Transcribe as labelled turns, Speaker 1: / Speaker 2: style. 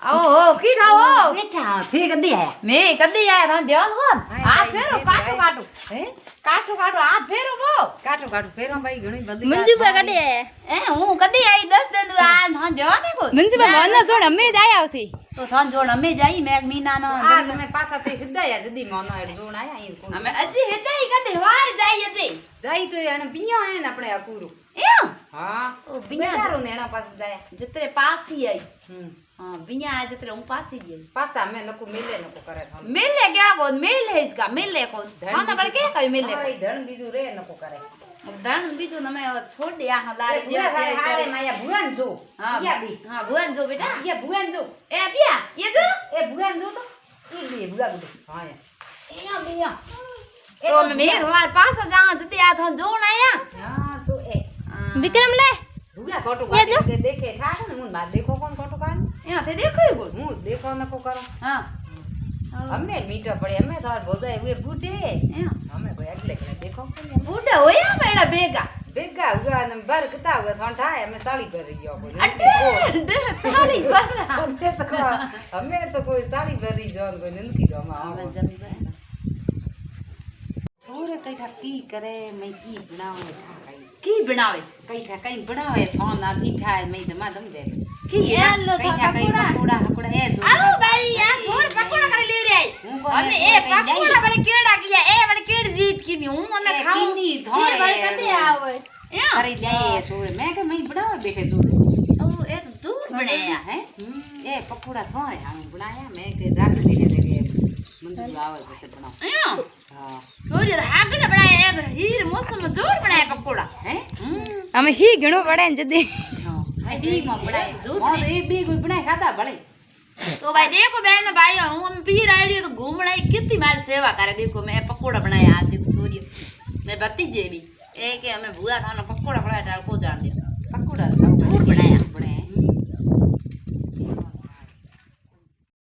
Speaker 1: ओहो की ठाओ
Speaker 2: बेटा थे कदी आया
Speaker 1: मैं कदी आया था ध्यान कोन हाथ फेरो काटो काटो
Speaker 2: हे
Speaker 1: काटो काटो हाथ फेरो वो
Speaker 2: काटो काटो फेरो भाई घणी बंदी
Speaker 3: મંજુ બા કડે
Speaker 1: ए हूं कदी आई 10 दिन आ था ध्यान है को
Speaker 3: મંજુ બા મને જોડ અમે જ આયા હતી
Speaker 1: तो थान जोड़ हमें जाई मैं मीना नो
Speaker 2: आज मैं पाछा थे हिदाया जदी मोनो एड जोण आया इन कोन
Speaker 1: हमें अजी हिदाई कदे वार जाई अजी
Speaker 2: जाई तो एने पियो है ने अपने अपूरो
Speaker 1: ए
Speaker 2: हां
Speaker 1: ओ बिना
Speaker 2: बेचारो नेणा पास जाया
Speaker 1: जितरे पास ही आई
Speaker 2: हम्म
Speaker 1: हां बिना आ जितरे हूं पास ही गई
Speaker 2: पाछा मैं नको मिले नको करे था
Speaker 1: मिले क्या को मिले इसका मिले को थाना पर के कई मिले
Speaker 2: हमारे धन बीजू रे नको करे
Speaker 1: धन बीजू न मैं छोड़ दिया हां लारे
Speaker 2: जे हारे माया भुवन जो
Speaker 1: हां
Speaker 2: या बी
Speaker 1: हां भुवन जो बेटा
Speaker 2: ये भुवन जो
Speaker 1: ए बिया ये जो
Speaker 2: ए भुवन जो तो ई लिए भुवा बुदे हां
Speaker 1: या बिया तो मैं हमारे पास जा जते आ थो जोण आया
Speaker 2: हां तो ए
Speaker 3: વિક્રમ લે
Speaker 2: भुवा कोटो
Speaker 3: ये जो?
Speaker 2: काटे देखे था ने मुन बात देखो कौन कोटो कान
Speaker 1: यहां थे देखो को
Speaker 2: हूं देखो नको करो
Speaker 1: हां
Speaker 2: हमें मीठा पड़े हमें तो बोजाए हुए बूढ़े हमें कोई अगले के देखो कोई
Speaker 1: बूढ़ा होया मेरा बेगा
Speaker 2: बेगा हुआ न बर किता हुआ ठंडा है हमें साड़ी पर रही हो कोई
Speaker 1: अड्डे साड़ी पर
Speaker 2: हमें तो कोई साड़ी पर रही जोन कोई ननकी जो छोरे कई ठा की करे मैं की बनावे ठा कई
Speaker 1: की बनावे
Speaker 2: कई ठा कई बनावे फोन ना थी ठा मैं दमा दम दे
Speaker 1: की है लो
Speaker 2: कई ठा कई पकोड़ा हकोड़ा है जो
Speaker 1: आओ भाई या छोर पकोड़ा कर ले रे हमें ए पकोड़ा बड़े केड़ा किया ए बड़े केड़ी रीत की हूं हमें खाऊं
Speaker 2: किन्नी धोरे
Speaker 1: बड़े कदे आवे या
Speaker 2: अरे ले छोरे मैं के मैं बनावे बैठे जो
Speaker 1: ओ ए दूर बनाया
Speaker 2: है ए पकोड़ा थोड़े हम बनाया मैं के राख बैठे देखे मंजू आवे बस बनाओ
Speaker 1: या
Speaker 2: हां
Speaker 1: छोरी आगे बनाया एक हीर मौसम में दूर बनाया पकोड़ा
Speaker 2: है
Speaker 3: અમે હી ઘણો પડે ને જદી
Speaker 2: हां
Speaker 1: डी में बनाया दूर
Speaker 2: और एक भी कोई बनाए खाता भले
Speaker 1: तो भाई देखो बहन भाई हूं हम पीर आई तो घूमना कितनी मारी सेवा करे देखो मैं पकोड़ा बनाया आज देखो छोरी मैं भतीजे भी ए के हमें बुआ खाना पकोड़ा बनाया को जान दिया
Speaker 2: पकोड़ा
Speaker 1: दूर बनाया